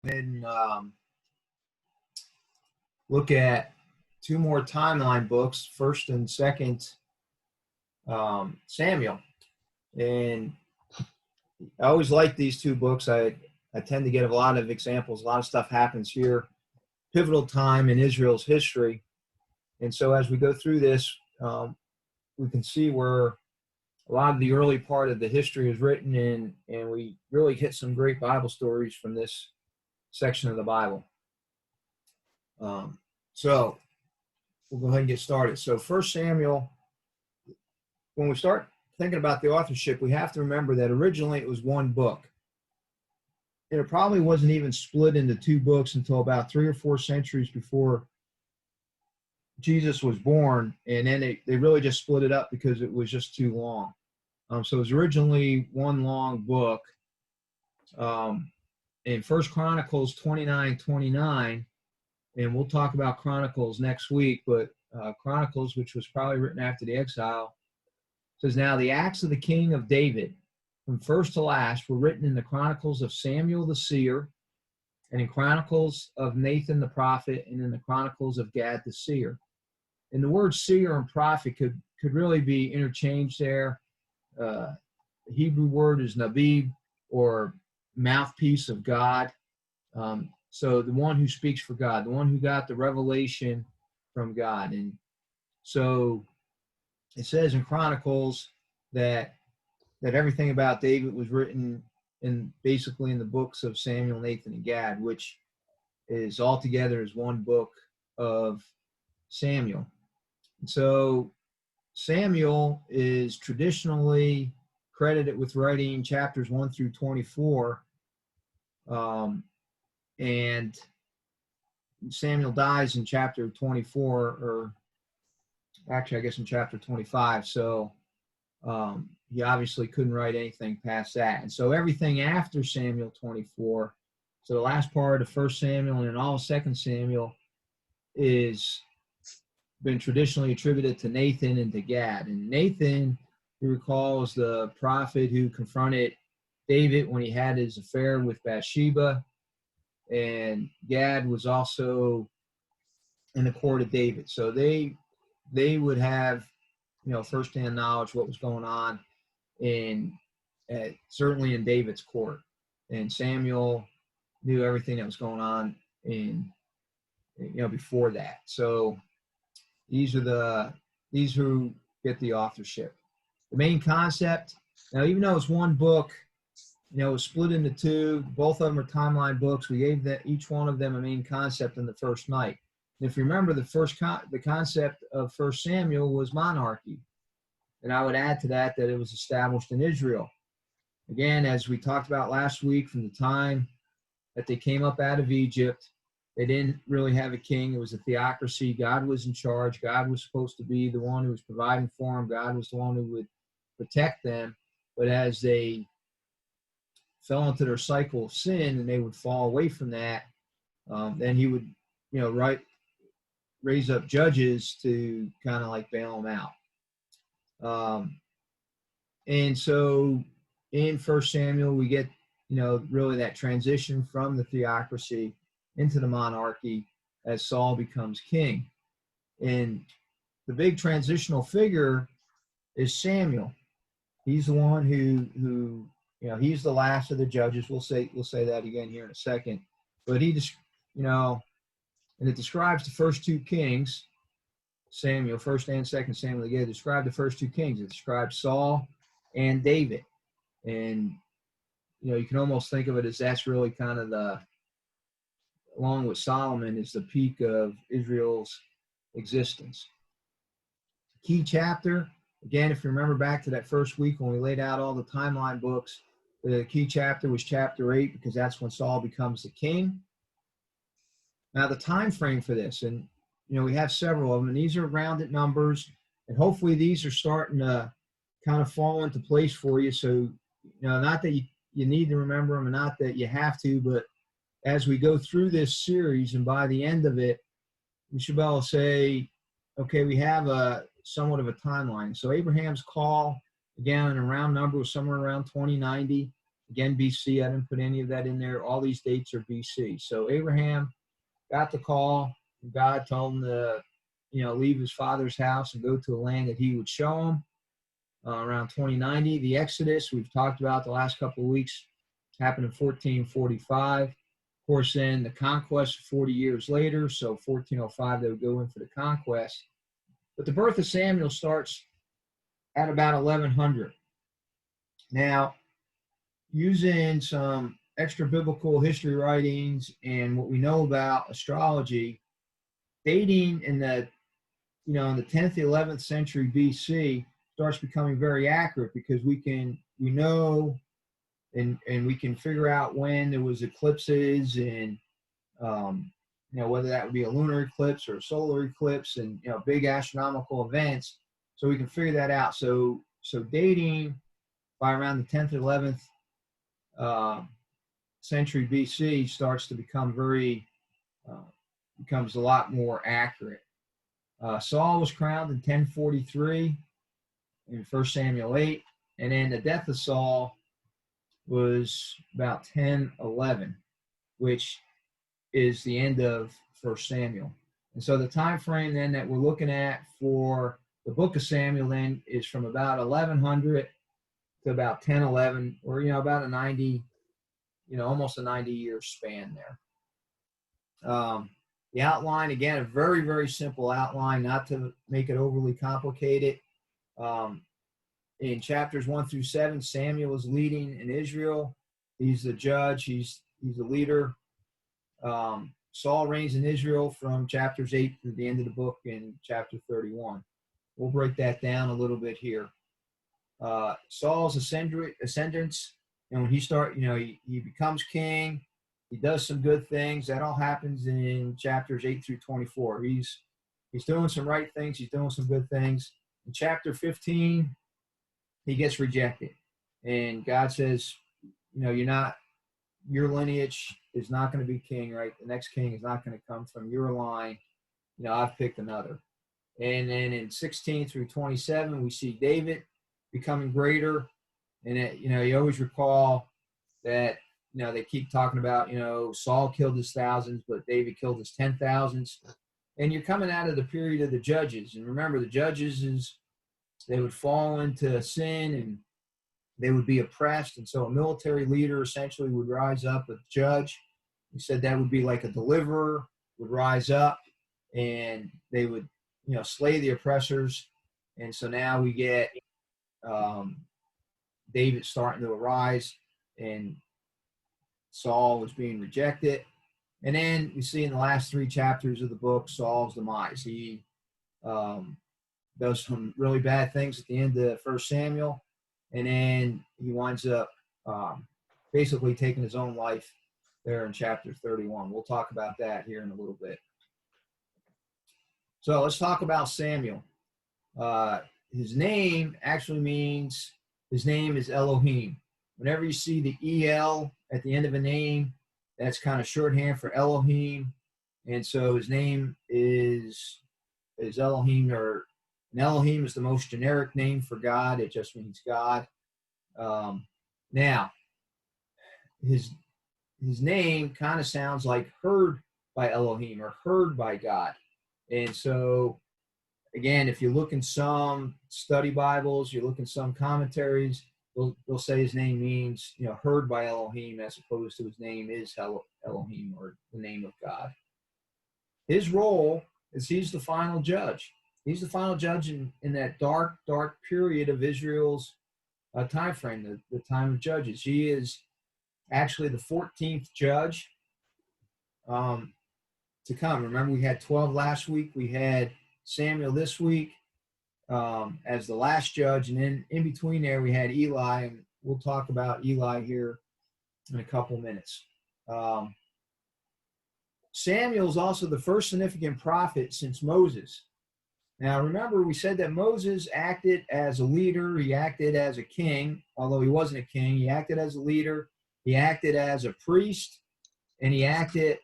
And look at two more timeline books, first and second Samuel. And I always like these two books. I tend to get a lot of examples. A lot of stuff happens here, pivotal time in Israel's history. And so as we go through this, we can see where a lot of the early part of the history is written in, and we really hit some great Bible stories from this section of the Bible. So we'll go ahead and get started. So First Samuel, when we start thinking about the authorship, we have to remember that originally it was one book. And it probably wasn't even split into two books until about 3 or 4 centuries before Jesus was born. And then they really just split it up because it was just too long. So it was originally one long book. In First Chronicles 29:29, and we'll talk about Chronicles next week, but Chronicles, which was probably written after the exile, says, "Now the acts of the king of David, from first to last, were written in the Chronicles of Samuel the seer, and in Chronicles of Nathan the prophet, and in the Chronicles of Gad the seer." And the word seer and prophet could really be interchanged there. The Hebrew word is nabib, or mouthpiece of God. So the one who speaks for God, the one who got the revelation from God. And so it says in Chronicles that everything about David was written basically in the books of Samuel, Nathan, and Gad, which is all together as one book of Samuel. And so Samuel is traditionally credited with writing chapters 1 through 24. And Samuel dies in chapter 24, or actually, I guess in chapter 25. So he obviously couldn't write anything past that. And so everything after Samuel 24, so the last part of First Samuel and all of Second Samuel, is been traditionally attributed to Nathan and to Gad. And Nathan, you recall, is the prophet who confronted David when he had his affair with Bathsheba. And Gad was also in the court of David. So they would have, firsthand knowledge what was going on certainly in David's court. And Samuel knew everything that was going on before that. So these who get the authorship. The main concept, now even though it's one book, it was split into two. Both of them are timeline books. We gave each one of them a main concept in the first night. And if you remember, the concept of First Samuel was monarchy. And I would add to that it was established in Israel. Again, as we talked about last week, from the time that they came up out of Egypt, they didn't really have a king. It was a theocracy. God was in charge. God was supposed to be the one who was providing for them. God was the one who would protect them. But as they fell into their cycle of sin and they would fall away from that, then he would, raise up judges to kind of like bail them out. And so in First Samuel, we get, really that transition from the theocracy into the monarchy as Saul becomes king. And the big transitional figure is Samuel. He's the one who he's the last of the judges. We'll say that again here in a second. But he just, and it describes the first two kings, Samuel, First and Second Samuel together, describe the first two kings. It describes Saul and David. And, you can almost think of it as that's really kind of along with Solomon, is the peak of Israel's existence. Key chapter, again, if you remember back to that first week when we laid out all the timeline books, the key chapter was chapter 8, because that's when Saul becomes the king. Now, the time frame for this, and we have several of them, and these are rounded numbers, and hopefully these are starting to kind of fall into place for you. So, not that you need to remember them, and not that you have to, but as we go through this series, and by the end of it, we should be able to say, okay, we have somewhat of a timeline. So Abraham's call, again, in a round number, was somewhere around 2090. Again, BC, I didn't put any of that in there. All these dates are BC. So Abraham got the call. God told him to, leave his father's house and go to a land that he would show him around 2090. The Exodus, we've talked about the last couple of weeks, happened in 1445. Of course, then the conquest 40 years later, so 1405, they would go in for the conquest. But the birth of Samuel starts at about 1100. Now, using some extra biblical history writings and what we know about astrology, dating in the 10th, 11th century BC starts becoming very accurate, because we know and we can figure out when there was eclipses, and whether that would be a lunar eclipse or a solar eclipse, and big astronomical events. So we can figure that out. So dating by around the 10th or 11th century BC starts to become becomes a lot more accurate. Saul was crowned in 1043 in 1 Samuel 8, and then the death of Saul was about 1011, which is the end of 1 Samuel. And so the time frame then that we're looking at for the book of Samuel then is from about 1100 to about 1011, or about a 90, almost a 90-year span there. The outline, again, a very, very simple outline, not to make it overly complicated. In chapters 1 through 7, Samuel is leading in Israel. He's the judge. He's the leader. Saul reigns in Israel from chapters 8 to the end of the book in chapter 31. We'll break that down a little bit here. Saul's ascendance, and when he becomes king, he does some good things. That all happens in chapters 8 through 24. He's doing some right things. He's doing some good things. In chapter 15, he gets rejected, and God says, your lineage is not going to be king, right? The next king is not going to come from your line. I've picked another. And then in 16 through 27, we see David becoming greater. And you always recall that, they keep talking about, Saul killed his thousands, but David killed his 10,000s. And you're coming out of the period of the judges. And remember, the judges they would fall into sin and they would be oppressed. And so a military leader essentially would rise up, a judge. He said that would be like a deliverer would rise up, and they would, slay the oppressors. And so now we get David starting to arise, and Saul was being rejected. And then we see in the last 3 chapters of the book, Saul's demise. He does some really bad things at the end of 1 Samuel, and then he winds up basically taking his own life there in chapter 31. We'll talk about that here in a little bit. So let's talk about Samuel. His name actually means, his name is Elohim. Whenever you see the El at the end of a name, that's kind of shorthand for Elohim. And so his name is Elohim, and Elohim is the most generic name for God. It just means God. Now, his name kind of sounds like heard by Elohim or heard by God. And so, again, if you look in some study Bibles, you look in some commentaries, they'll say his name means, heard by Elohim, as opposed to his name is Elohim, or the name of God. His role is he's the final judge. He's the final judge in that dark, dark period of Israel's time frame, the time of judges. He is actually the 14th judge to come. Remember, we had 12 last week. We had Samuel this week as the last judge, and then in between there we had Eli, and we'll talk about Eli here in a couple minutes. Samuel is also the first significant prophet since Moses. Now, remember, we said that Moses acted as a leader. He acted as a king, although he wasn't a king. He acted as a leader. He acted as a priest, and he acted,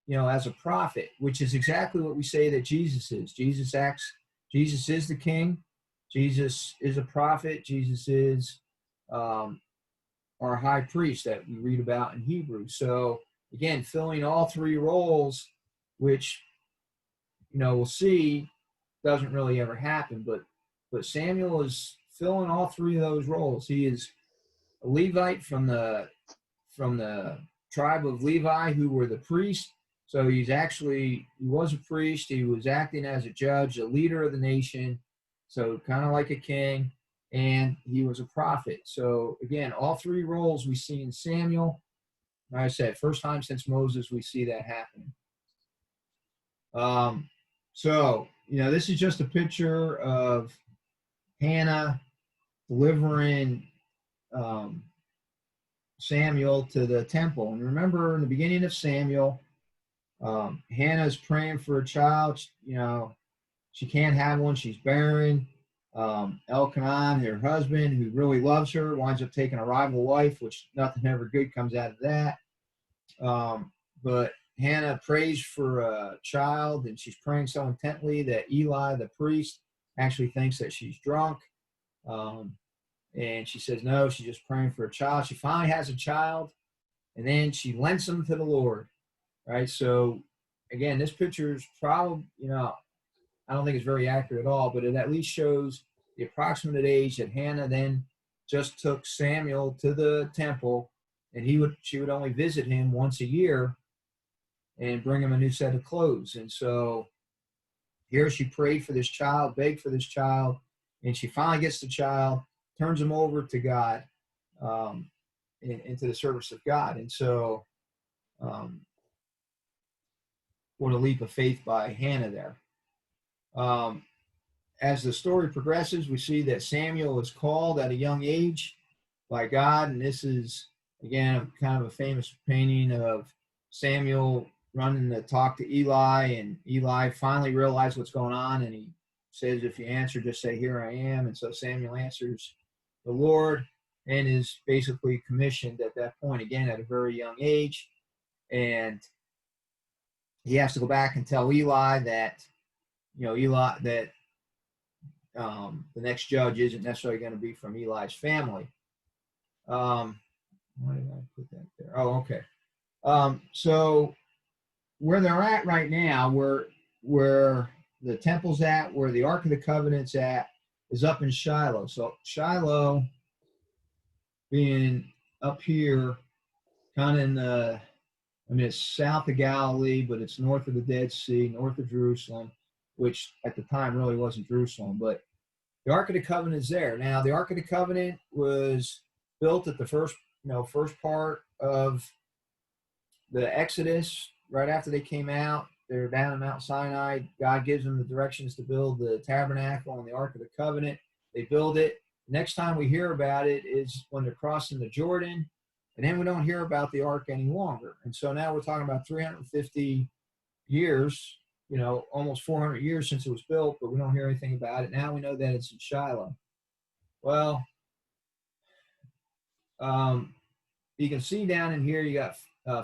as a prophet, which is exactly what we say that Jesus is. Jesus is the king. Jesus is a prophet. Jesus is our our high priest that we read about in Hebrews. So again, filling all three roles, which, we'll see doesn't really ever happen, but Samuel is filling all three of those roles. He is a Levite from the tribe of Levi, who were the priests. So he was a priest. He was acting as a judge, a leader of the nation. So kind of like a king, and he was a prophet. So again, all three roles we see in Samuel. Like I said, first time since Moses we see that happening. So this is just a picture of Hannah delivering Samuel to the temple. And remember, in the beginning of Samuel, Hannah's praying for a child. She can't have one. She's barren. Elkanah, her husband, who really loves her, winds up taking a rival wife, which nothing ever good comes out of that. But Hannah prays for a child, and she's praying so intently that Eli, the priest, actually thinks that she's drunk. And she says no, she's just praying for a child. She finally has a child, and then she lends him to the Lord, right? So again, this picture is probably, I don't think it's very accurate at all, but it at least shows the approximate age that Hannah then just took Samuel to the temple, and she would only visit him once a year and bring him a new set of clothes. And so here she prayed for this child, begged for this child, and she finally gets the child, turns him over to God, into the service of God. And so what a leap of faith by Hannah there. As the story progresses, we see that Samuel is called at a young age by God. And this is, again, kind of a famous painting of Samuel running to talk to Eli, and Eli finally realized what's going on, and he says, if you answer, just say, here I am. And so Samuel answers the Lord and is basically commissioned at that point, again, at a very young age. And he has to go back and tell Eli that, that the next judge isn't necessarily going to be from Eli's family. Why did I put that there? Oh, okay. So where they're at right now, where the temple's at, where the Ark of the Covenant's at, is up in Shiloh. So Shiloh being up here, kind of it's south of Galilee, but it's north of the Dead Sea, north of Jerusalem, which at the time really wasn't Jerusalem. But the Ark of the Covenant is there. Now, the Ark of the Covenant was built at the first part of the Exodus, right after they came out. They're down in Mount Sinai. God gives them the directions to build the tabernacle and the Ark of the Covenant. They build it. Next time we hear about it is when they're crossing the Jordan, and then we don't hear about the Ark any longer. And so now we're talking about 350 years, almost 400 years since it was built, but we don't hear anything about it. Now we know that it's in Shiloh. Well, you can see down in here, you got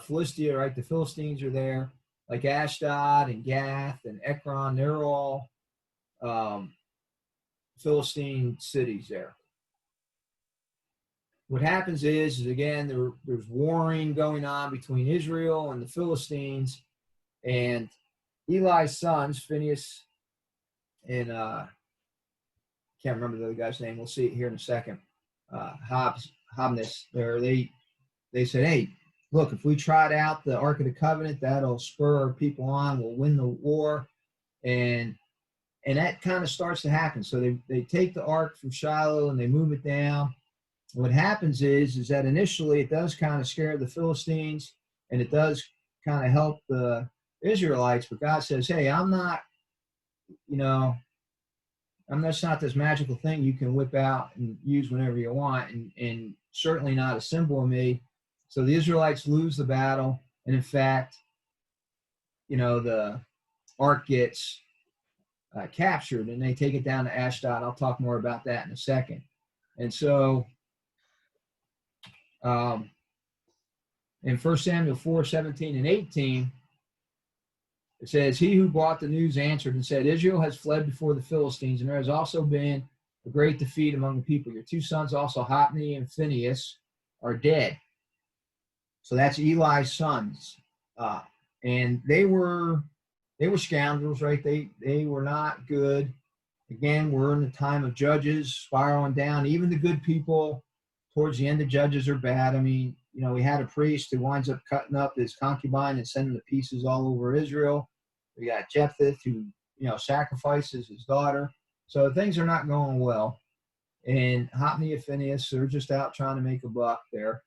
Philistia, right? The Philistines are there, like Ashdod and Gath and Ekron. They're all Philistine cities there. What happens is again, there's warring going on between Israel and the Philistines, and Eli's sons, Phinehas and can't remember the other guy's name. We'll see it here in a second. Hobnus. They said, hey, look, if we trot out the Ark of the Covenant, that'll spur our people on. We'll win the war, and that kind of starts to happen. So they take the Ark from Shiloh and they move it down. What happens is that initially it does kind of scare the Philistines, and it does kind of help the Israelites, but God says, hey, I'm not this magical thing you can whip out and use whenever you want, and certainly not a symbol of me. So the Israelites lose the battle, and in fact, the Ark gets captured, and they take it down to Ashdod. I'll talk more about that in a second. And so in 1 Samuel 4:17 and 18, it says, he who brought the news answered and said, Israel has fled before the Philistines, and there has also been a great defeat among the people. Your two sons also, Hophni and Phinehas, are dead. So that's Eli's sons. And they were scoundrels, right? They were not good. Again, we're in the time of Judges, spiraling down. Even the good people towards the end of Judges are bad. I mean, we had a priest who winds up cutting up his concubine and sending the pieces all over Israel. We got Jephthah who, sacrifices his daughter. So things are not going well. And Hophni and Phinehas, they're just out trying to make a buck there.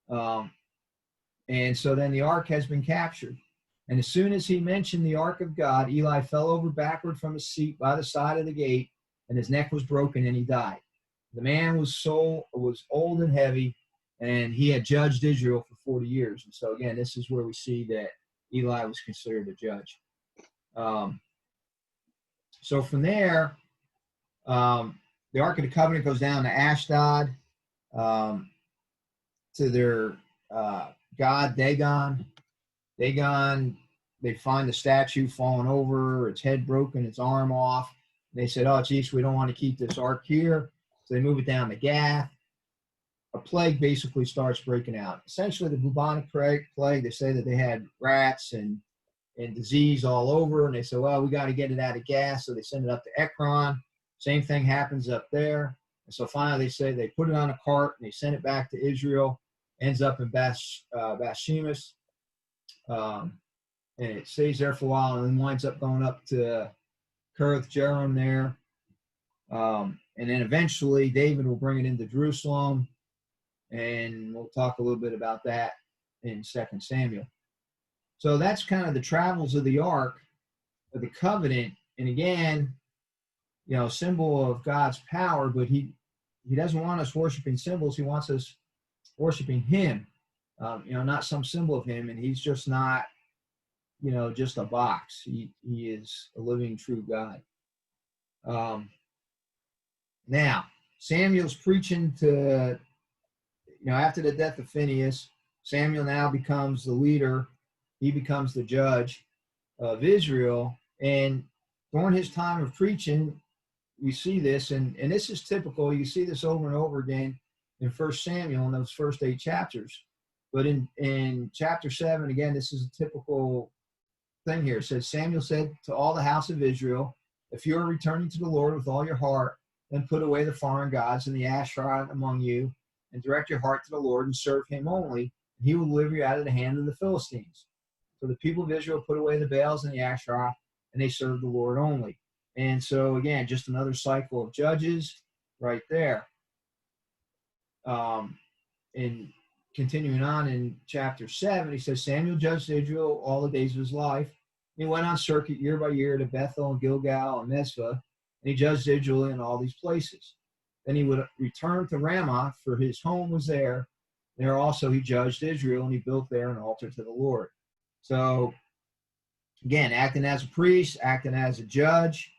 And so then the ark has been captured. And as soon as he mentioned the ark of God, Eli fell over backward from his seat by the side of the gate, and his neck was broken, and he died. The man was old and heavy, and he had judged Israel for 40 years. And so again, this is where we see that Eli was considered a judge. So from there, the Ark of the Covenant goes down to Ashdod, to their god Dagon. Dagon, they find the statue fallen over, its head broken, its arm off. They said, oh, geez, we don't want to keep this ark here. So they move it down to Gath. A plague basically starts breaking out. Essentially, the bubonic plague, they say that they had rats and disease all over. And they said, well, we got to get it out of Gath. So they send it up to Ekron. Same thing happens up there. And so finally, they say they put it on a cart and they send it back to Israel. Ends up in Bathshemesh. And it stays there for a while and then winds up going up to Kiriath Jearim there. And then eventually David will bring it into Jerusalem. And we'll talk a little bit about that in 2 Samuel. So that's kind of the travels of the Ark of the Covenant. And again, symbol of God's power, but he doesn't want us worshiping symbols. He wants us worshiping him, not some symbol of him. And he's just not, just a box. He is a living, true God. Now, Samuel's preaching to, after the death of Phinehas, Samuel now becomes the leader. He becomes the judge of Israel. And during his time of preaching, we see this, and this is typical. You see this over and over again in 1 Samuel in those first 8 chapters. But in chapter 7, again, this is a typical thing here. It says, Samuel said to all the house of Israel, if you are returning to the Lord with all your heart, then put away the foreign gods and the Asherah among you, and direct your heart to the Lord and serve him only, and he will deliver you out of the hand of the Philistines. So the people of Israel put away the Baals and the Asherah, and they served the Lord only. And so, again, just another cycle of judges right there. And continuing on in chapter 7, he says, Samuel judged Israel all the days of his life. He went on circuit year by year to Bethel and Gilgal and Mizpah, and he judged Israel in all these places. Then he would return to Ramah, for his home was there. There also he judged Israel, and he built there an altar to the Lord. So, again, acting as a priest, acting as a judge,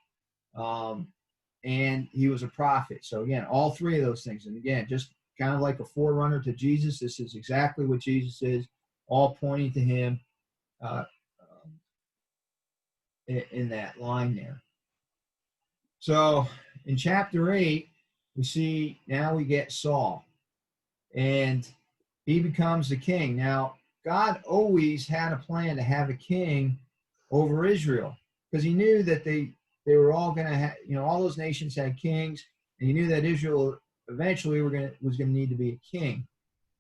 and he was a prophet. So, again, all 3 of those things. And, again, just kind of like a forerunner to Jesus. This is exactly what Jesus is, all pointing to him in that line there. So, in chapter 8, we see now we get Saul, and he becomes the king. Now, God always had a plan to have a king over Israel, because he knew that they were all going to have, all those nations had kings, and he knew that Israel eventually was going to need to be a king.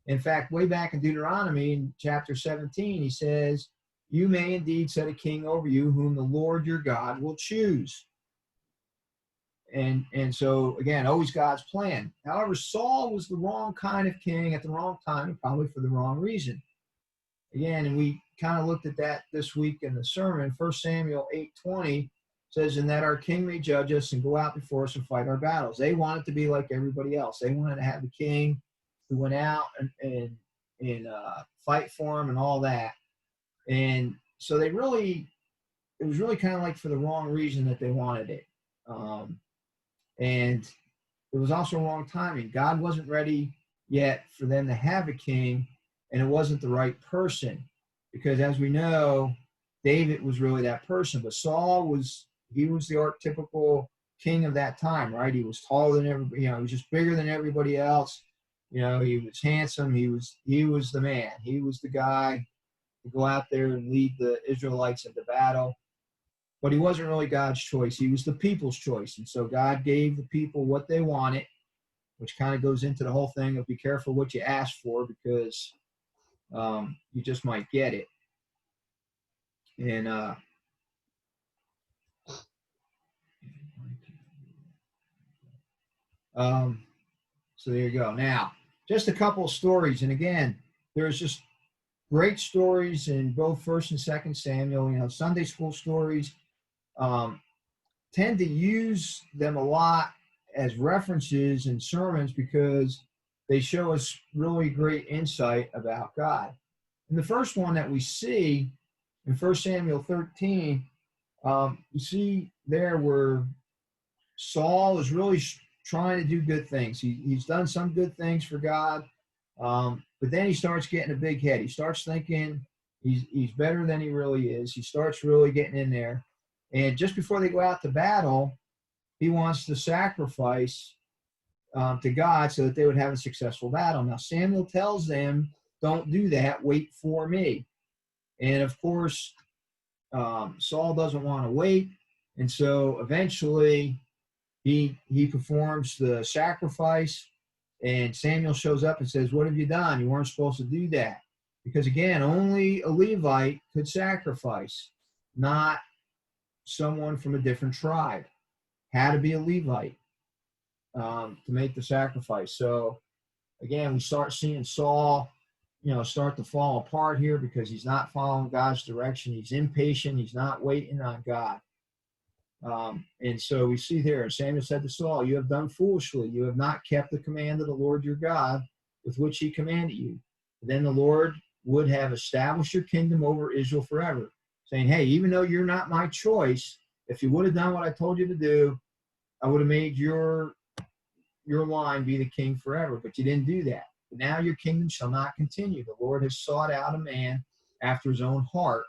In fact, way back in Deuteronomy in chapter 17, he says, you may indeed set a king over you whom the Lord your God will choose. And so, again, always God's plan. However, Saul was the wrong kind of king at the wrong time, and probably for the wrong reason. Again, and we kind of looked at that this week in the sermon. 1 Samuel 8:20 says, and that our king may judge us and go out before us and fight our battles. They wanted to be like everybody else. They wanted to have a king who went out and fight for him and all that. And so it was really kind of like for the wrong reason that they wanted it. And it was also wrong timing. God wasn't ready yet for them to have a king, and it wasn't the right person, because as we know, David was really that person, but Saul was the archetypical king of that time, right? He was taller than everybody, he was just bigger than everybody else. You know, he was handsome. He was the man. He was the guy to go out there and lead the Israelites into battle. But he wasn't really God's choice. He was the people's choice. And so God gave the people what they wanted, which kind of goes into the whole thing of be careful what you ask for, because you just might get it. And so there you go. Now, just a couple of stories. And again, there's just great stories in both First and Second Samuel. You know, Sunday school stories tend to use them a lot as references in sermons because they show us really great insight about God. And the first one that we see in 1 Samuel 13, you see there where Saul is really trying to do good things. He's done some good things for God, but then he starts getting a big head. He starts thinking he's better than he really is. He starts really getting in there. And just before they go out to battle, he wants to sacrifice to God so that they would have a successful battle. Now, Samuel tells them, don't do that. Wait for me. And, of course, Saul doesn't want to wait. And so eventually he performs the sacrifice. And Samuel shows up and says, what have you done? You weren't supposed to do that. Because, again, only a Levite could sacrifice, not someone from a different tribe. Had to be a Levite to make the sacrifice. So, again, we start seeing Saul, start to fall apart here because he's not following God's direction. He's impatient. He's not waiting on God. And so we see there, Samuel said to Saul, you have done foolishly. You have not kept the command of the Lord your God with which he commanded you. Then the Lord would have established your kingdom over Israel forever, saying, hey, even though you're not my choice, if you would have done what I told you to do, I would have made your line be the king forever. But you didn't do that. But now your kingdom shall not continue. The Lord has sought out a man after his own heart,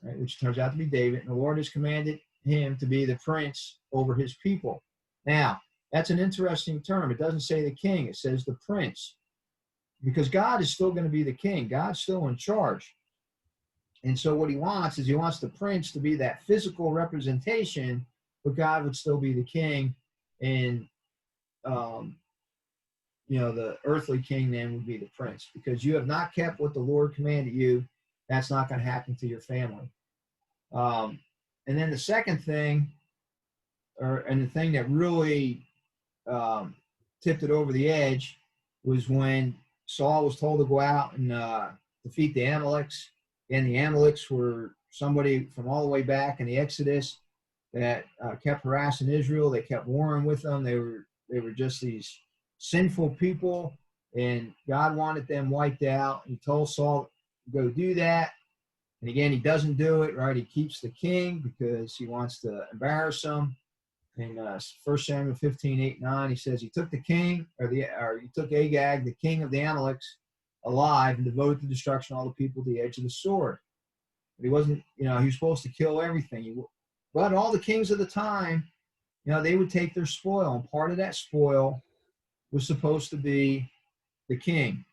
right, which turns out to be David, and the Lord has commanded him to be the prince over his people. Now, that's an interesting term. It doesn't say the king. It says the prince. Because God is still going to be the king. God's still in charge. And so what he wants is he wants the prince to be that physical representation, but God would still be the king. And, the earthly king then would be the prince. Because you have not kept what the Lord commanded you, that's not going to happen to your family. And then the second thing, and the thing that really tipped it over the edge, was when Saul was told to go out and defeat the Amaleks. And the Amaleks were somebody from all the way back in the Exodus that kept harassing Israel. They kept warring with them. They were just these sinful people, and God wanted them wiped out. He told Saul to go do that. And again, he doesn't do it, right? He keeps the king because he wants to embarrass him. In 1 Samuel 15, 8, 9, he says he took the king, or he took Agag, the king of the Amaleks, alive, and devoted to destruction all the people to the edge of the sword. But he wasn't, he was supposed to kill everything. But all the kings of the time, they would take their spoil, and part of that spoil was supposed to be the king.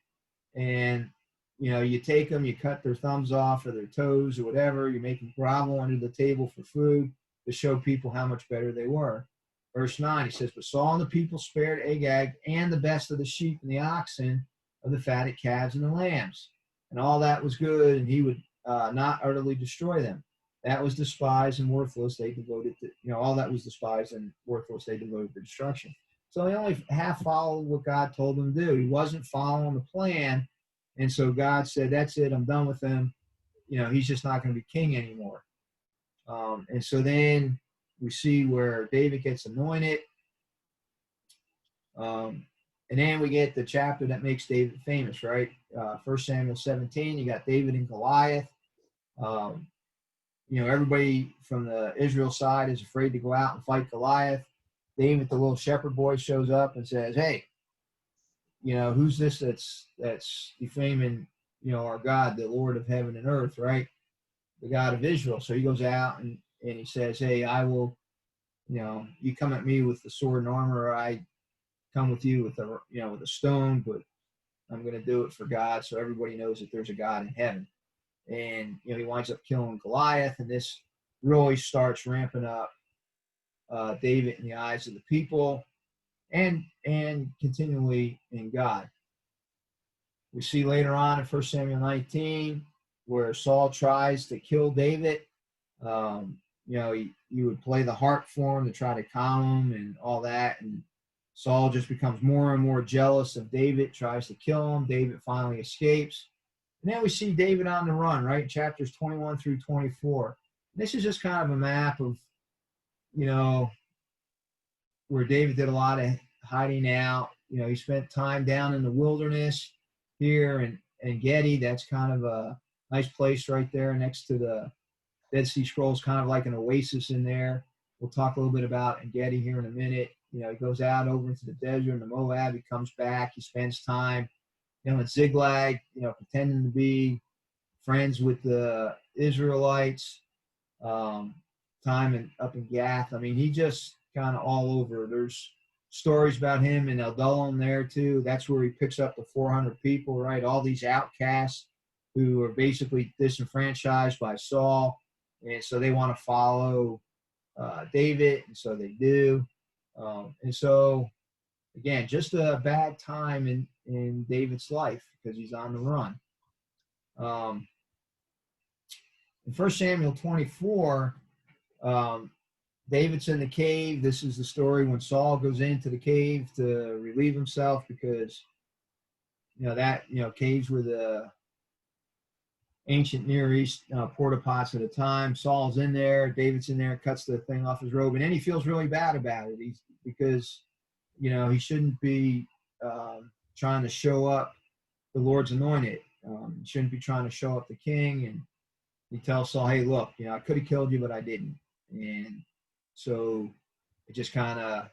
And you take them, you cut their thumbs off or their toes or whatever, you make them grovel under the table for food to show people how much better they were. Verse 9, he says, but Saul and the people spared Agag and the best of the sheep and the oxen, of the fatted calves and the lambs. And all that was good, and he would not utterly destroy them. That was despised and worthless. They devoted to, all that was despised and worthless. They devoted to destruction. So he only half followed what God told him to do. He wasn't following the plan. And so God said, that's it, I'm done with him. He's just not going to be king anymore. And so then we see where David gets anointed. And then we get the chapter that makes David famous, right? 1 Samuel 17, you got David and Goliath. Everybody from the Israel side is afraid to go out and fight Goliath. David, the little shepherd boy, shows up and says, hey, who's this that's defaming, our God, the Lord of heaven and earth, right? The God of Israel. So he goes out and he says, hey, I will, you come at me with the sword and armor, or I come with you with with a stone, but I'm going to do it for God, so everybody knows that there's a God in heaven. And he winds up killing Goliath, and this really starts ramping up David in the eyes of the people, and continually in God. We see later on in 1 Samuel 19 where Saul tries to kill David. He would play the harp for him to try to calm him and all that. And Saul just becomes more and more jealous of David, tries to kill him. David finally escapes. And then we see David on the run, right? Chapters 21 through 24. And this is just kind of a map of, where David did a lot of hiding out. He spent time down in the wilderness here in Engedi. That's kind of a nice place right there next to the Dead Sea Scrolls, kind of like an oasis in there. We'll talk a little bit about Engedi here in a minute. He goes out over into the desert in the Moab. He comes back. He spends time, in Ziklag, pretending to be friends with the Israelites. Time up in Gath. I mean, he just kind of all over. There's stories about him in Adullam there too. That's where he picks up the 400 people, right? All these outcasts who are basically disenfranchised by Saul, and so they want to follow David, and so they do. And so, again, just a bad time in David's life because he's on the run. In 1 Samuel 24, David's in the cave. This is the story when Saul goes into the cave to relieve himself because, caves were the ancient Near East porta pots at the time. Saul's in there. David's in there, cuts the thing off his robe, and then he feels really bad about it. Because he shouldn't be trying to show up the Lord's anointed. He shouldn't be trying to show up the king. And he tells Saul, hey, look, I could have killed you, but I didn't. And so it just kind of,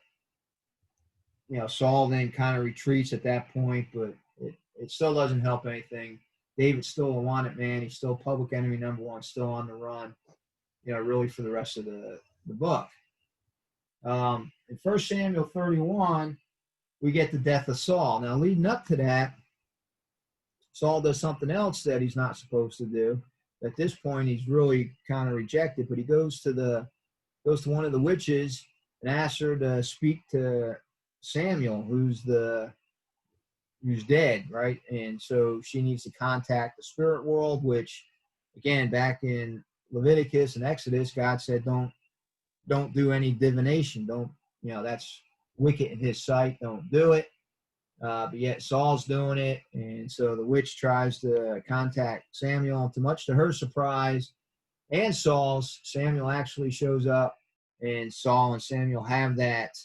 Saul then kind of retreats at that point, but it still doesn't help anything. David's still a wanted man. He's still public enemy number one, still on the run, really for the rest of the book. In 1 Samuel 31, we get the death of Saul. Now, leading up to that, Saul does something else that he's not supposed to do. At this point, he's really kind of rejected, but he goes to one of the witches and asks her to speak to Samuel, who's dead, right? And so she needs to contact the spirit world, which, again, back in Leviticus and Exodus, God said, don't do any divination. Don't, that's wicked in his sight. Don't do it. But yet Saul's doing it. And so the witch tries to contact Samuel. And much to her surprise and Saul's, Samuel actually shows up, and Saul and Samuel have that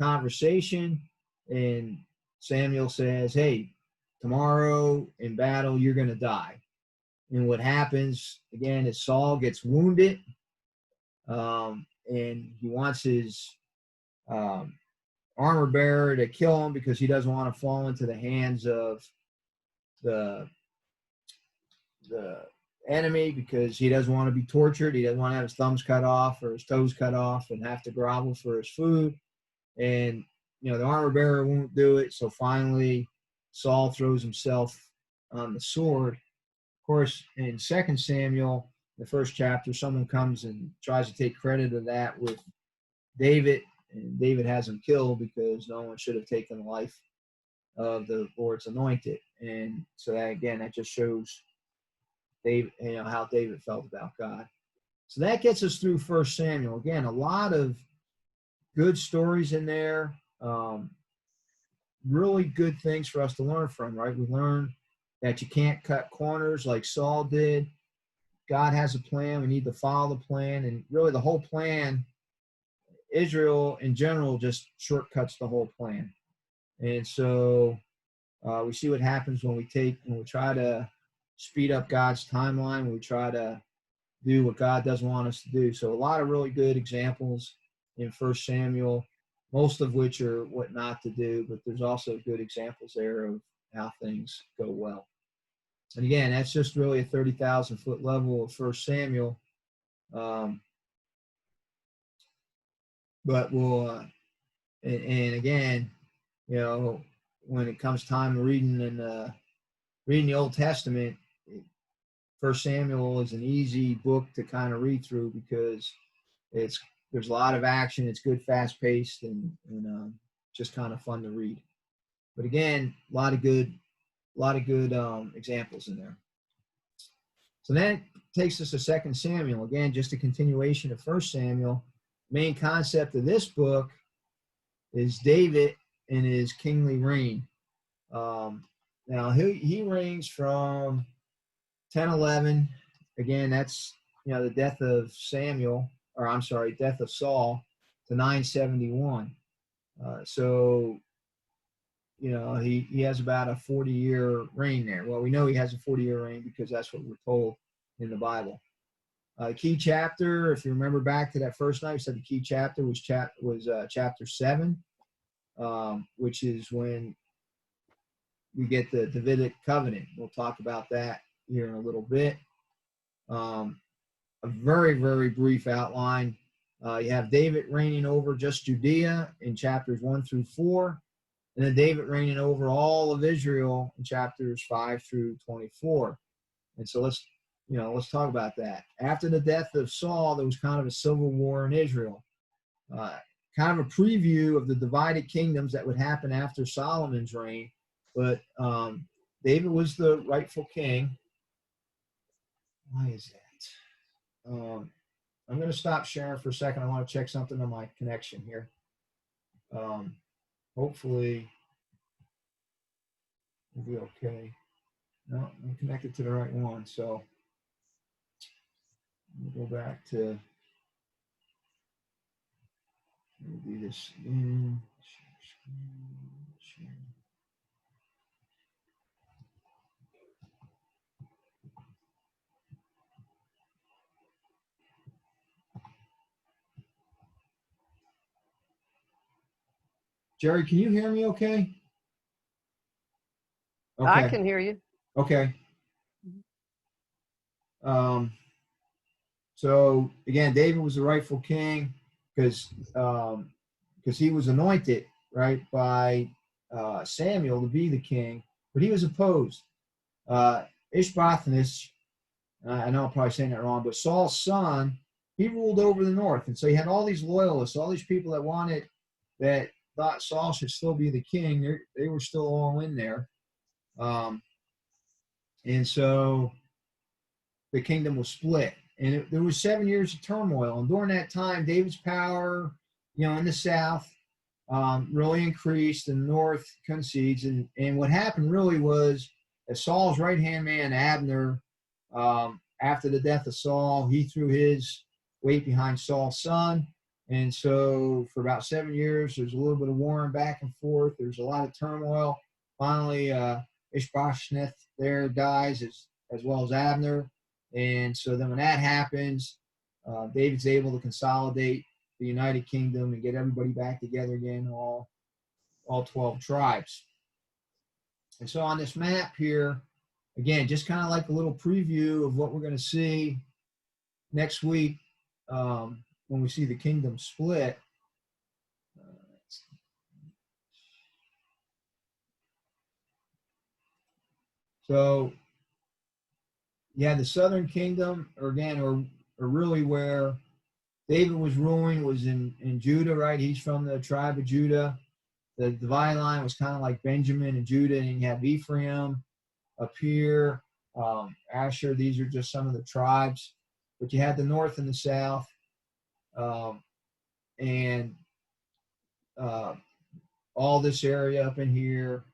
conversation. And Samuel says, hey, tomorrow in battle, you're going to die. And what happens, again, is Saul gets wounded. And he wants his armor bearer to kill him because he doesn't want to fall into the hands of the enemy, because he doesn't want to be tortured. He doesn't want to have his thumbs cut off or his toes cut off and have to grovel for his food. And, the armor bearer won't do it. So finally, Saul throws himself on the sword. Of course, in 2 Samuel, the first chapter, someone comes and tries to take credit of that with David, and David has him killed because no one should have taken the life of the Lord's anointed. And so that just shows David, how David felt about God. So that gets us through 1 Samuel. Again, a lot of good stories in there. Really good things for us to learn from, right? We learn that you can't cut corners like Saul did. God has a plan. We need to follow the plan. And really the whole plan, Israel in general just shortcuts the whole plan. And so we see what happens when we try to speed up God's timeline, when we try to do what God doesn't want us to do. So a lot of really good examples in 1 Samuel, most of which are what not to do, but there's also good examples there of how things go well. And again, that's just really a 30,000-foot level of 1 Samuel. But we'll, and again, you know, when it comes time to reading the Old Testament, First Samuel is an easy book to kind of read through because it's there's a lot of action. It's good, fast paced, and just kind of fun to read. But again, a lot of good examples in there. So that takes us to 2 Samuel. Again, just a continuation of 1 Samuel. Main concept of this book is David and his kingly reign. Now, he reigns from 1011. Again, that's, the death of death of Saul to 971. So, he has about a 40-year reign there. Well, we know he has a 40-year reign because that's what we're told in the Bible. Key chapter, if you remember back to that first night, we said the key chapter was chapter 7, which is when we get the Davidic covenant. We'll talk about that here in a little bit. A very, very brief outline. You have David reigning over just Judea in chapters 1 through 4, and then David reigning over all of Israel in chapters 5 through 24. And so let's talk about that. After the death of Saul, there was kind of a civil war in Israel. Kind of a preview of the divided kingdoms that would happen after Solomon's reign. But David was the rightful king. Why is that? I'm going to stop sharing for a second. I want to check something on my connection here. Hopefully, we'll be okay. No, I'm connected to the right one. So we'll go back to, we'll do this again. Share. Jerry, can you hear me okay? Okay. I can hear you. Okay. So again, David was the rightful king because he was anointed, right, by Samuel to be the king, but he was opposed. Ishbosheth, I know I'm probably saying that wrong, but Saul's son, he ruled over the north, and so you had all these loyalists, all these people that thought Saul should still be the king. They were still all in there. And so the kingdom was split. And there was 7 years of turmoil. And during that time, David's power, in the south really increased. In the north concedes. And what happened really was that Saul's right-hand man, Abner, after the death of Saul, he threw his weight behind Saul's son. And so for about 7 years, there's a little bit of warring back and forth. There's a lot of turmoil. Finally, Ishbosheth there dies as well as Abner. And so then when that happens, David's able to consolidate the United Kingdom and get everybody back together again, all 12 tribes. And so on this map here, again, just kind of like a little preview of what we're going to see next week when we see the kingdom split. So, yeah, the southern kingdom, or really where David was ruling was in Judah, right? He's from the tribe of Judah. The dividing line was kind of like Benjamin and Judah, and you have Ephraim up here, Asher. These are just some of the tribes. But you had the north and the south, and all this area up in here,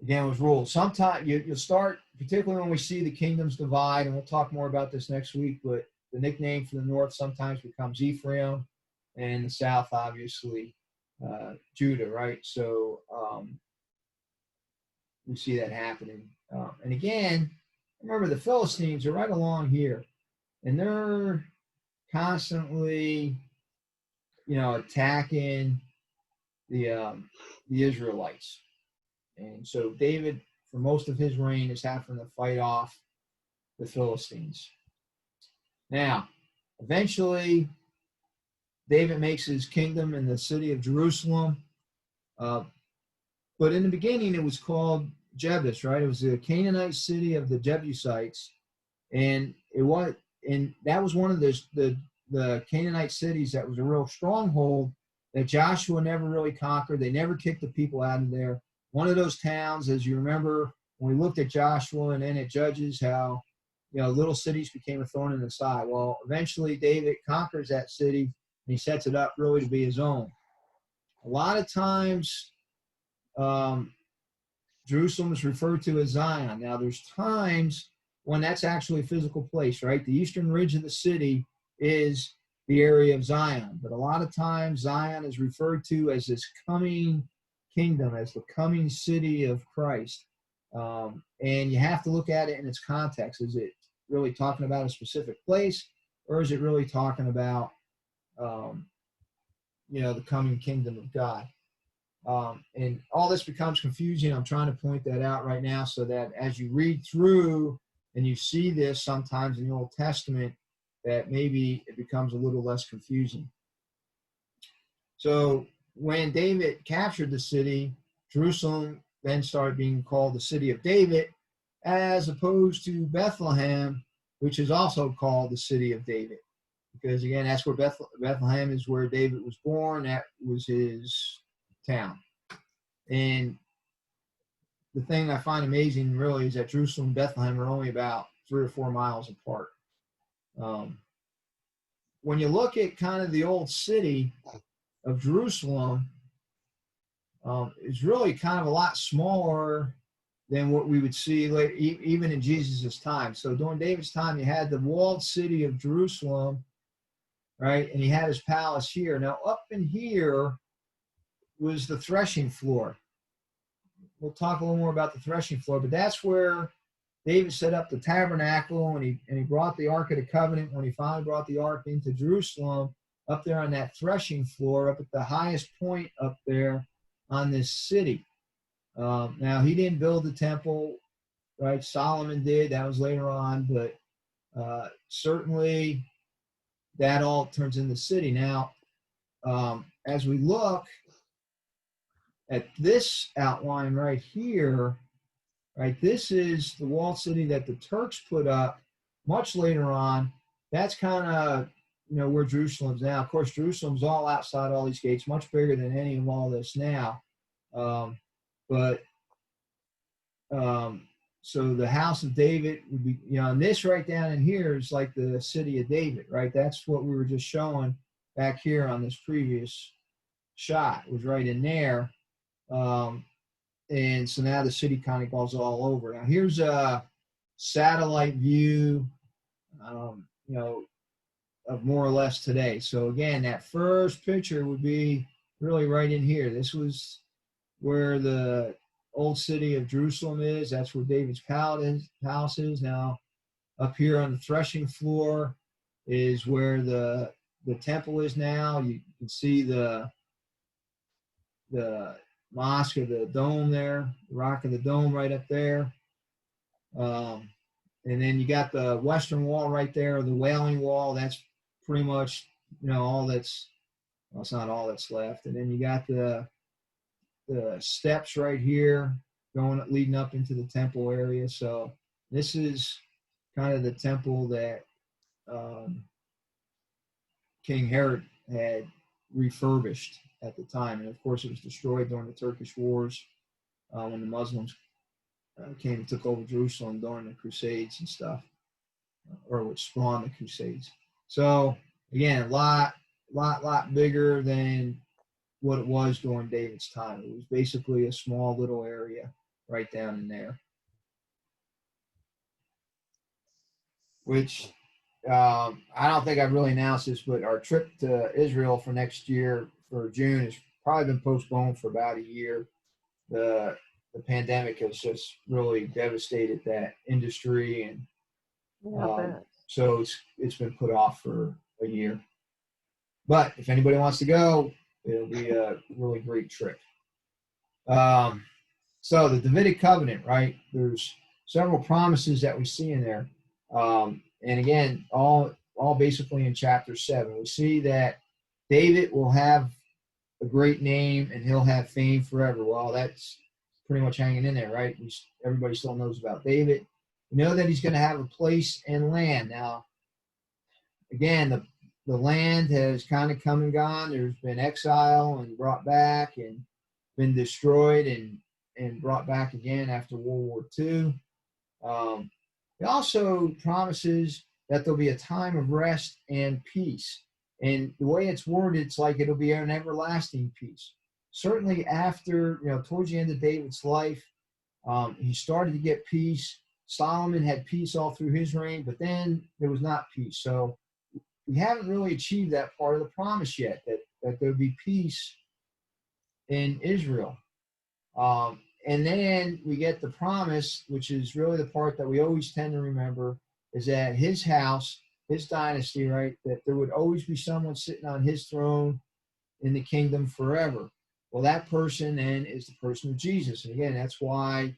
again, was ruled. Sometimes you'll start, particularly when we see the kingdoms divide, and we'll talk more about this next week, but the nickname for the north sometimes becomes Ephraim, and the south, obviously, Judah, right? So we see that happening. And again, remember the Philistines are right along here, and they're constantly, attacking the Israelites. And so David, for most of his reign, is having to fight off the Philistines. Now, eventually, David makes his kingdom in the city of Jerusalem. Uh, but in the beginning, it was called Jebus, right? It was the Canaanite city of the Jebusites, and that was one of the Canaanite cities that was a real stronghold that Joshua never really conquered. They never kicked the people out of there. One of those towns, as you remember, when we looked at Joshua and then at Judges, how little cities became a thorn in the side. Well, eventually David conquers that city and he sets it up really to be his own. A lot of times, Jerusalem is referred to as Zion. Now, there's times when that's actually a physical place, right? The eastern ridge of the city is the area of Zion. But a lot of times, Zion is referred to as this coming kingdom, as the coming city of Christ. And you have to look at it in its context. Is it really talking about a specific place, or is it really talking about, the coming kingdom of God? And all this becomes confusing. I'm trying to point that out right now so that as you read through and you see this sometimes in the Old Testament, that maybe it becomes a little less confusing. So when David captured the city, Jerusalem then started being called the city of David, as opposed to Bethlehem, which is also called the city of David. Because again, that's where Bethlehem is, where David was born. That was his town. And the thing I find amazing really is that Jerusalem and Bethlehem are only about 3 or 4 miles apart. When you look at kind of the old city of Jerusalem, it's really kind of a lot smaller than what we would see later, even in Jesus' time. So during David's time, you had the walled city of Jerusalem, right? And he had his palace here. Now, up in here was the threshing floor. We'll talk a little more about the threshing floor, but that's where David set up the tabernacle, and he brought the Ark of the Covenant. When he finally brought the Ark into Jerusalem, up there on that threshing floor, up at the highest point up there on this city. Now, he didn't build the temple, right? Solomon did. That was later on, but certainly that all turns into the city. Now, as we look at this outline right here, right, this is the walled city that the Turks put up much later on. That's kind of, where Jerusalem's now. Of course, Jerusalem's all outside all these gates, much bigger than any of all this now. So the house of David would be, and this right down in here is like the city of David, right? That's what we were just showing back here on this previous shot. It was right in there. And so now the city kind of goes all over. Now here's a satellite view, of more or less today. So again, that first picture would be really right in here. This was where the old city of Jerusalem is. That's where David's palace is. Now up here on the threshing floor is where the temple is now. You can see the mosque of the dome there, the rock of the dome right up there. And then you got the western wall right there, the Wailing Wall. That's pretty much, all that's, well, it's not all that's left. And then you got the steps right here leading up into the temple area. So this is kind of the temple that King Herod had refurbished at the time. And of course, it was destroyed during the Turkish Wars when the Muslims came and took over Jerusalem during the Crusades and stuff, or which spawned the Crusades. So again, a lot bigger than what it was during David's time. It was basically a small little area right down in there, which I don't think I've really announced this, but our trip to Israel for next year for June has probably been postponed for about a year. The pandemic has just really devastated that industry, and so it's been put off for a year. But if anybody wants to go, it'll be a really great trip. So the Davidic covenant, right? There's several promises that we see in there. And again, all basically in chapter 7. We see that David will have a great name and he'll have fame forever. Well, that's pretty much hanging in there, right? Everybody still knows about David. We know that he's going to have a place and land. Now, again, the land has kind of come and gone. There's been exile and brought back and been destroyed and brought back again after World War II. It also promises that there'll be a time of rest and peace. And the way it's worded, it's like it'll be an everlasting peace. Certainly after, towards the end of David's life, he started to get peace. Solomon had peace all through his reign, but then there was not peace. So we haven't really achieved that part of the promise yet, that there'll be peace in Israel. And then we get the promise, which is really the part that we always tend to remember, is that his house, his dynasty, right, that there would always be someone sitting on his throne in the kingdom forever. Well, that person then is the person of Jesus. And again, that's why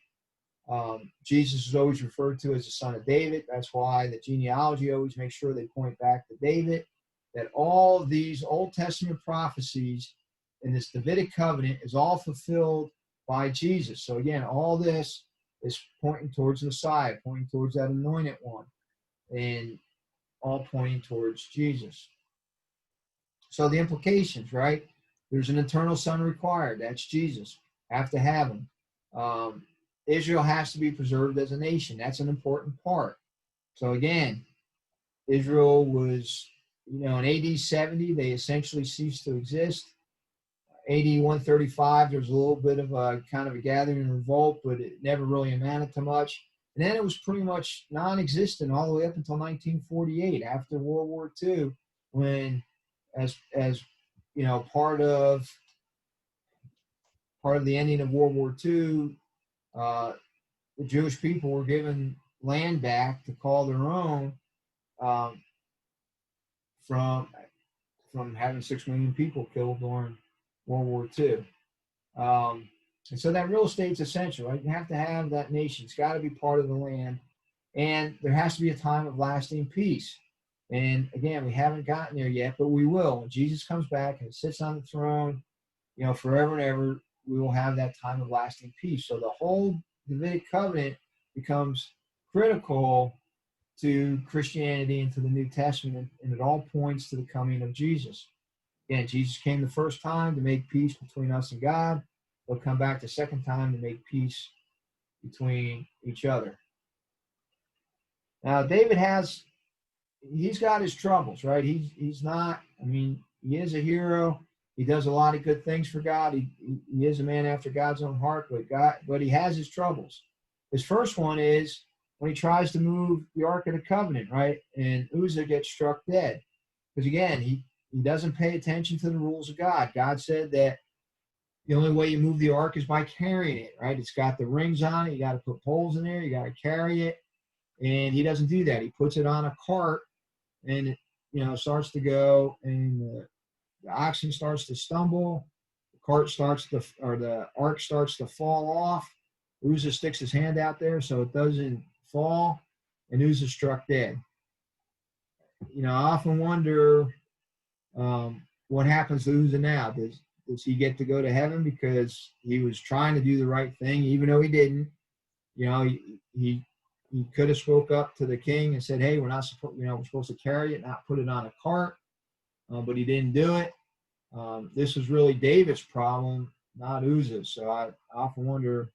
Jesus is always referred to as the son of David. That's why the genealogy always makes sure they point back to David, that all of these Old Testament prophecies in this Davidic covenant is all fulfilled by Jesus. So again, all this is pointing towards the Messiah, pointing towards that anointed one, and all pointing towards Jesus. So the implications, right? There's an eternal son required. That's Jesus. Have to have him. Israel has to be preserved as a nation. That's an important part. So again, Israel was, in AD 70, they essentially ceased to exist. AD 135, there was a little bit of a kind of a gathering and revolt, but it never really amounted to much. And then it was pretty much non-existent all the way up until 1948, after World War II, when, as part of the ending of World War II, the Jewish people were given land back to call their own, from having 6 million people killed during World War II. And so that real estate's essential, right? You have to have that nation. It's got to be part of the land. And there has to be a time of lasting peace. And again, we haven't gotten there yet, but we will. When Jesus comes back and sits on the throne, forever and ever, we will have that time of lasting peace. So the whole Davidic covenant becomes critical to Christianity and to the New Testament, and it all points to the coming of Jesus. Again, Jesus came the first time to make peace between us and God. He'll come back the second time to make peace between each other. Now, David he's got his troubles, right? He's not, he is a hero. He does a lot of good things for God. He is a man after God's own heart, but he has his troubles. His first one is when he tries to move the Ark of the Covenant, right? And Uzzah gets struck dead. Because again, he doesn't pay attention to the rules of God. God said that the only way you move the ark is by carrying it, right? It's got the rings on it. You got to put poles in there. You got to carry it. And he doesn't do that. He puts it on a cart, and it, starts to go, and the oxen starts to stumble. The ark starts to fall off. Uzzah sticks his hand out there so it doesn't fall, and Uzzah struck dead. I often wonder what happens to Uzzah now. Does he get to go to heaven because he was trying to do the right thing, even though he didn't? He could have spoke up to the king and said, "Hey, we're supposed to carry it, not put it on a cart," but he didn't do it. This was really David's problem, not Uzzah's. So I often wonder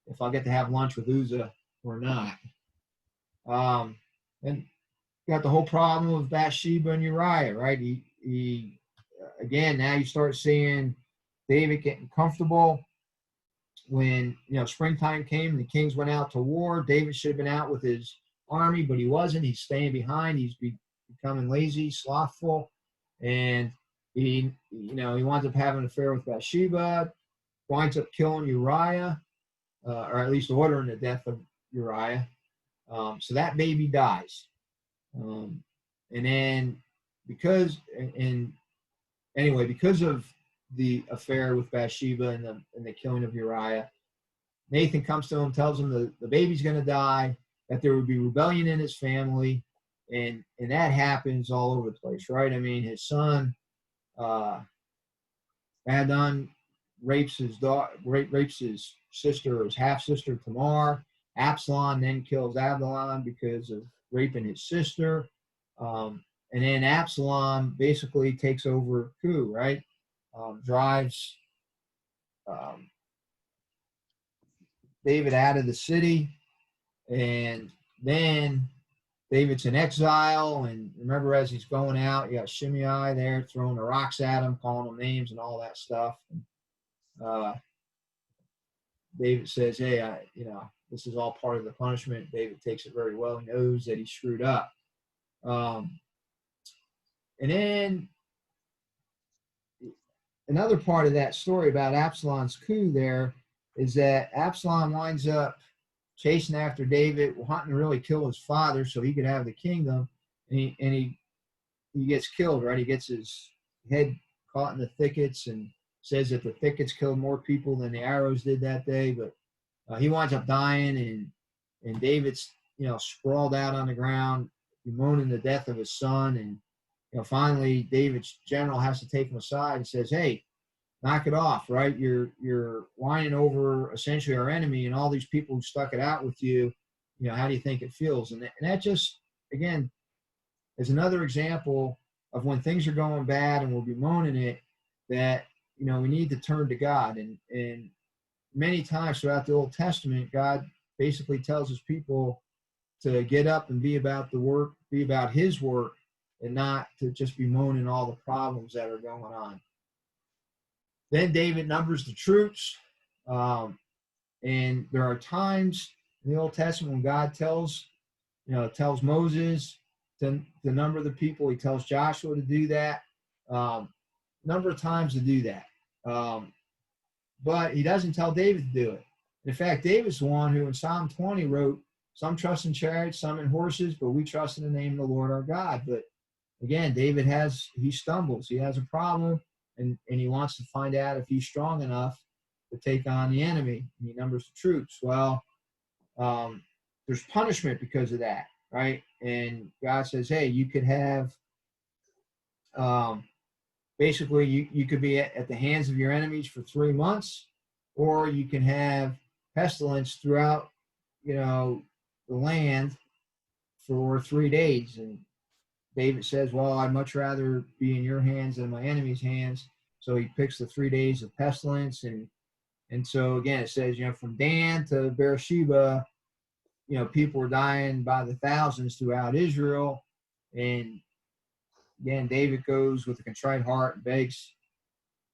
if I'll get to have lunch with Uzzah or not. And got the whole problem of Bathsheba and Uriah, right? He again, now you start seeing David getting comfortable. When springtime came and the kings went out to war, David should have been out with his army, but he wasn't. He's staying behind. He's becoming lazy, slothful, and he winds up having an affair with Bathsheba, winds up killing Uriah, or at least ordering the death of Uriah. So that baby dies. And then because of the affair with Bathsheba and the killing of Uriah, Nathan comes to him, tells him the baby's going to die, that there would be rebellion in his family, and that happens all over the place, right? His son Adon rapes his daughter, rapes his sister, his half sister Tamar. Absalom then kills Absalom because of raping his sister. And then Absalom basically takes over coup, right? Drives David out of the city, and then David's in exile. And remember, as he's going out, you got Shimei there throwing the rocks at him, calling him names and all that stuff. And, David says, "Hey, this is all part of the punishment." David takes it very well. He knows that he screwed up. And then another part of that story about Absalom's coup there is that Absalom winds up chasing after David, wanting to really kill his father so he could have the kingdom. And he gets killed, right? He gets his head caught in the thickets, and says that the thickets killed more people than the arrows did that day. But he winds up dying, and David's sprawled out on the ground, bemoaning the death of his son. And finally David's general has to take him aside and says, "Hey, knock it off, right? You're whining over essentially our enemy and all these people who stuck it out with you. How do you think it feels?" And that just, again, is another example of when things are going bad and we're bemoaning it, that we need to turn to God. And many times throughout the Old Testament, God basically tells his people to get up and be about the work, be about his work, and not to just bemoaning all the problems that are going on. Then David numbers the troops. And there are times in the Old Testament when God tells Moses to number the people. He tells Joshua to do that. Number of times to do that. But he doesn't tell David to do it. In fact, David's the one who in Psalm 20 wrote, "Some trust in chariots, some in horses, but we trust in the name of the Lord our God." But again, David he stumbles. He has a problem, and he wants to find out if he's strong enough to take on the enemy. And he numbers the troops. Well, there's punishment because of that, right? And God says, "Hey, you could have basically you could be at the hands of your enemies for 3 months, or you can have pestilence throughout the land for 3 days." And David says, "Well, I'd much rather be in your hands than my enemy's hands." So he picks the 3 days of pestilence. And so again, it says, from Dan to Beersheba, people were dying by the thousands throughout Israel. And again, David goes with a contrite heart and begs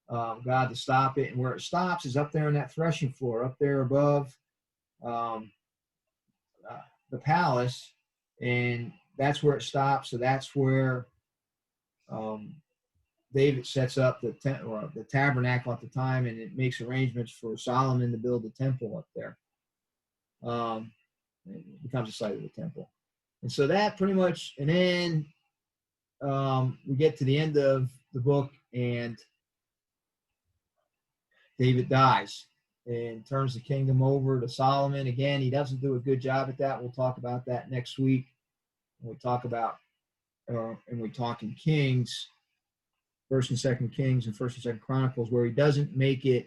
God to stop it. And where it stops is up there on that threshing floor, up there above the palace. And that's where it stops. So that's where David sets up the tabernacle at the time, and it makes arrangements for Solomon to build the temple up there. It becomes a site of the temple. And so that pretty much, and then we get to the end of the book, and David dies and turns the kingdom over to Solomon. Again, he doesn't do a good job at that. We'll talk about that next week when we talk about, and we talk in Kings, First and Second Kings and First and Second Chronicles, where he doesn't give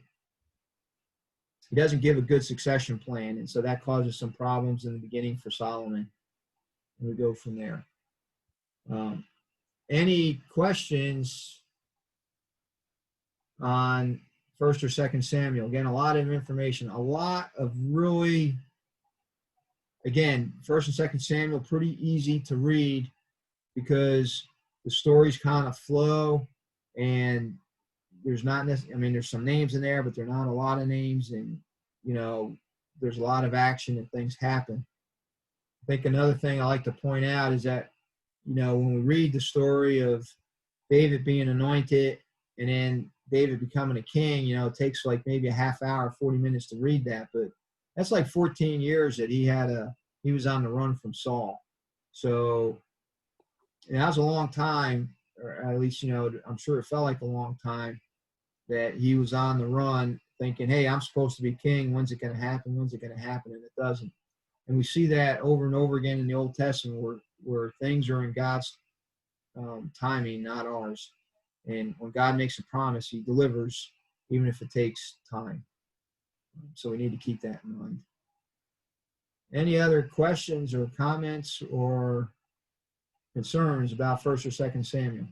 a good succession plan. And so that causes some problems in the beginning for Solomon. And we go from there. Any questions on First or Second Samuel? Again, a lot of information, a lot of really, again, First and Second Samuel, pretty easy to read because the stories kind of flow, and there's not necessarily, there's some names in there, but there are not a lot of names, and there's a lot of action and things happen. I think another thing I like to point out is that when we read the story of David being anointed and then David becoming a king, it takes like maybe a half hour, 40 minutes to read that, but that's like 14 years that he was on the run from Saul. So that was a long time, or at least, I'm sure it felt like a long time that he was on the run thinking, "Hey, I'm supposed to be king. When's it going to happen? When's it going to happen?" And it doesn't. And we see that over and over again in the Old Testament where things are in God's timing, not ours. And when God makes a promise, he delivers. even if it takes time. So we need to keep that in mind. Any other questions or comments or concerns about 1st or 2nd Samuel?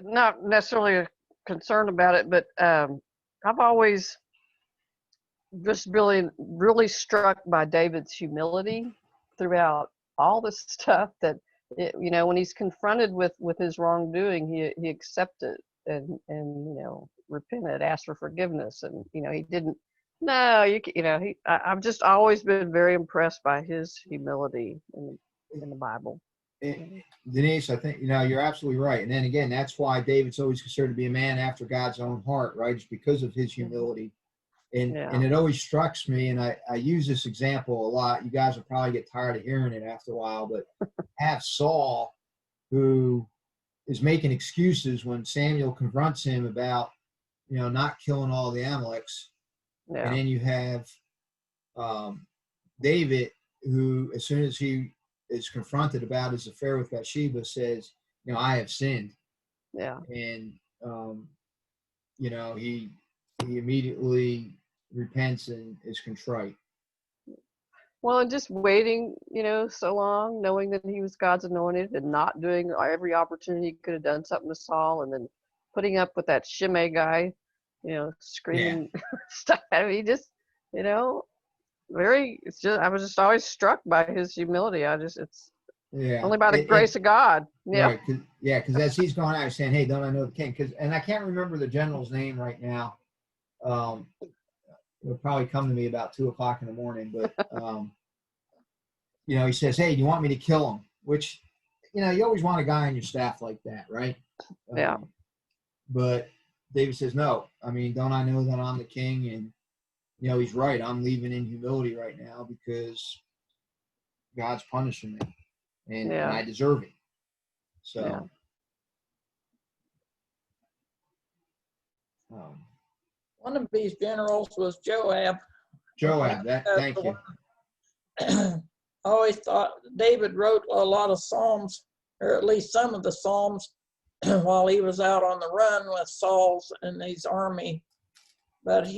Not necessarily concerned about it, but I've always just really struck by David's humility throughout all this stuff. That when he's confronted with his wrongdoing, he accepted and repented, asked for forgiveness, and he didn't. No, I've just always been very impressed by his humility in the Bible. Denise, I think you're absolutely right. And then again, that's why David's always considered to be a man after God's own heart, right? It's because of his humility. And it always strikes me, and I use this example a lot. You guys will probably get tired of hearing it after a while, but have Saul, who is making excuses when Samuel confronts him about, not killing all the Amaleks. Yeah. And then you have David, who, as soon as he is confronted about his affair with Bathsheba, says, I have sinned. Yeah. And, he immediately repents and is contrite. Well, and just waiting, so long, knowing that he was God's anointed and not doing every opportunity he could have done something to Saul, and then putting up with that Shimei guy, screaming stuff. I mean, just, I was just always struck by his humility. It's only by the grace of God. Yeah. Right. Because as he's going out, he's saying, "Hey, don't I know the king?" And I can't remember the general's name right now. It'll probably come to me about 2:00 in the morning, but he says, "Hey, do you want me to kill him?" Which, you always want a guy on your staff like that, right? Yeah. But David says, "No. I mean, don't I know that I'm the king?" And he's right. I'm leaving in humility right now because God's punishing me, and I deserve it. So. Yeah. One of these generals was Joab. Thank you. I always thought David wrote a lot of Psalms, or at least some of the Psalms, while he was out on the run with Saul's and his army. But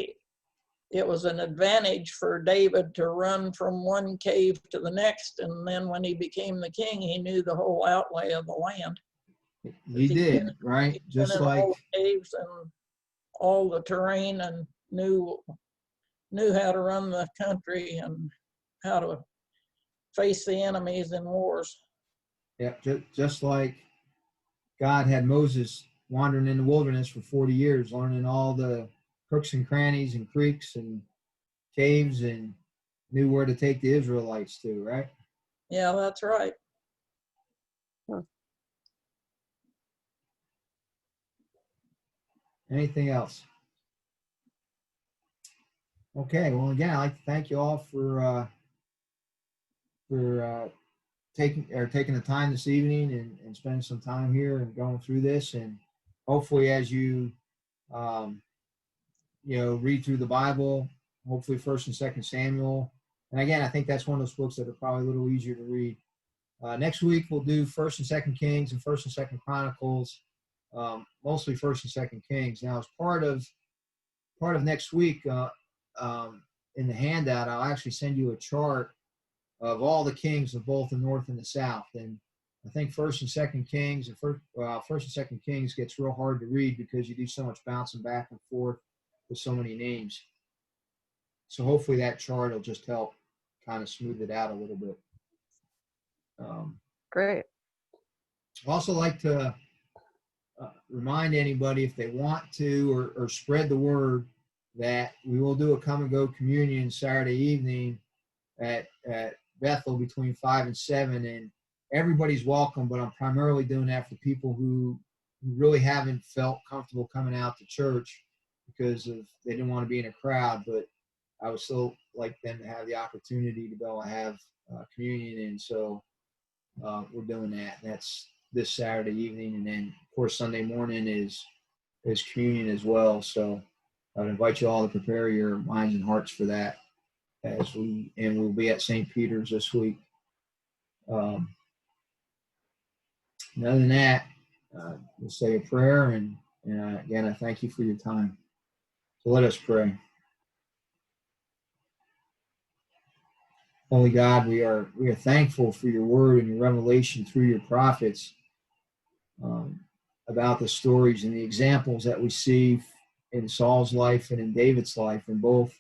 it was an advantage for David to run from one cave to the next, and then when he became the king, he knew the whole outlay of the land. He did, right? Just like all the caves and all the terrain, and knew how to run the country and how to face the enemies in wars. Yeah, just like God had Moses wandering in the wilderness for 40 years, learning all the crooks and crannies and creeks and caves, and knew where to take the Israelites to, right? Yeah, that's right. Anything else? Okay, well, again, I'd like to thank you all for taking the time this evening and spending some time here and going through this. And hopefully, as you read through the Bible, hopefully 1st and 2nd Samuel. And again, I think that's one of those books that are probably a little easier to read. Next week we'll do 1st and 2nd Kings and 1st and 2nd Chronicles, mostly 1st and 2nd Kings. Now, as part of next week, in the handout, I'll actually send you a chart of all the kings of both the North and the South. And I think 1st and 2nd Kings and 1st and 2nd Kings gets real hard to read because you do so much bouncing back and forth with so many names. So hopefully that chart will just help kind of smooth it out a little bit. Great. I'd also like to remind anybody, if they want to, or spread the word, that we will do a come and go communion Saturday evening at Bethel between 5 and 7, and everybody's welcome, but I'm primarily doing that for people who really haven't felt comfortable coming out to church because they didn't want to be in a crowd, but I would still like them to have the opportunity to be able to have communion. And so we're doing that. That's this Saturday evening. And then, of course, Sunday morning is communion as well. So I would invite you all to prepare your minds and hearts for that we'll be at St. Peter's this week. Other than that, we'll say a prayer, and again, I thank you for your time. So let us pray. Holy God, we are thankful for your word and your revelation through your prophets about the stories and the examples that we see in Saul's life and in David's life, and both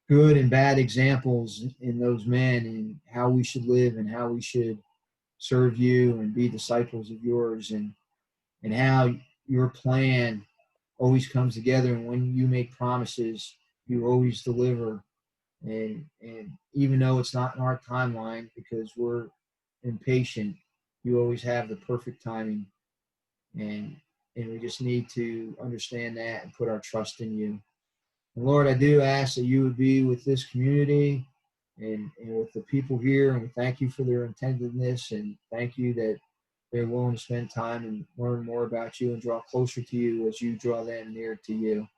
good and bad examples in those men, and how we should live and how we should serve you and be disciples of yours, and how your plan always comes together, and when you make promises, you always deliver. And even though it's not in our timeline because we're impatient, you always have the perfect timing. And we just need to understand that and put our trust in you. And Lord, I do ask that you would be with this community and with the people here. And we thank you for their attentiveness, and thank you that they're willing to spend time and learn more about you and draw closer to you as you draw them near to you.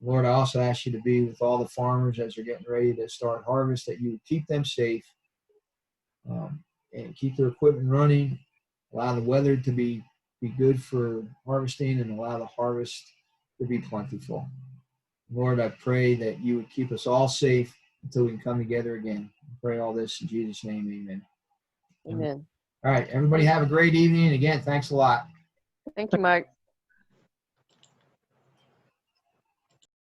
Lord, I also ask you to be with all the farmers as they're getting ready to start harvest, that you would keep them safe and keep their equipment running, allow the weather to be good for harvesting, and allow the harvest to be plentiful. Lord, I pray that you would keep us all safe until we can come together again. I pray all this in Jesus' name, amen. Amen. All right, everybody have a great evening. Again, thanks a lot. Thank you, Mike.